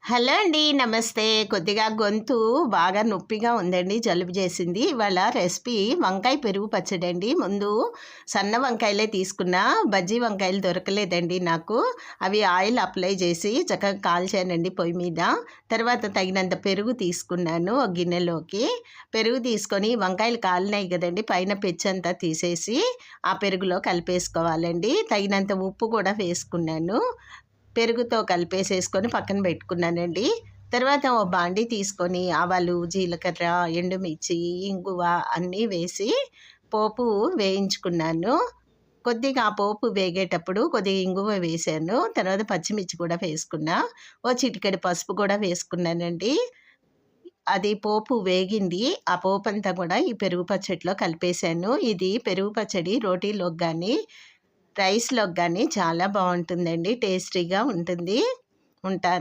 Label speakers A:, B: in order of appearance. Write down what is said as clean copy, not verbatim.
A: Hello అండి. నమస్తే. కొద్దిగా గొంతు బాగా నొప్పిగా ఉందండి. జలుబు చేసింది. ఇవాళ రెసిపీ వంకాయ పెరుగు పచ్చడండి. ముందు సన్న వంకాయలే తీసుకున్నా. బజ్జీ వంకాయలు దొరకలేదండి నాకు. అవి ఆయిల్ అప్లై చేసి చక్కగా కాల్చానండి పొయ్యి మీద. తర్వాత తగినంత పెరుగు తీసుకున్నాను ఒక గిన్నెలోకి. పెరుగు తీసుకొని వంకాయలు కాలినాయి కదండీ! పైన పెచ్చంతా తీసేసి ఆ పెరుగులో కలిపేసుకోవాలండి. తగినంత ఉప్పు కూడా వేసుకున్నాను. పెరుగుతో కలిపేసేసుకొని పక్కన పెట్టుకున్నానండి. తర్వాత ఓ బాండీ తీసుకొని ఆవాలు, జీలకర్ర, ఎండుమిర్చి, ఇంగువ అన్నీ వేసి పోపు వేయించుకున్నాను. కొద్దిగా ఆ పోపు వేగేటప్పుడు కొద్దిగా ఇంగువ వేశాను. తర్వాత పచ్చిమిర్చి కూడా వేసుకున్నా. ఓ చిటికెడు పసుపు కూడా వేసుకున్నానండి. అది పోపు వేగింది. ఆ పోపంతా కూడా ఈ పెరుగు పచ్చడిలో కలిపేశాను. ఇది పెరుగు పచ్చడి రోటీలోకి గానీ, రైస్‌లోకి గానీ చాలా బావుంటుందండి. టేస్టీగా ఉంటుంది. ఉంటాను.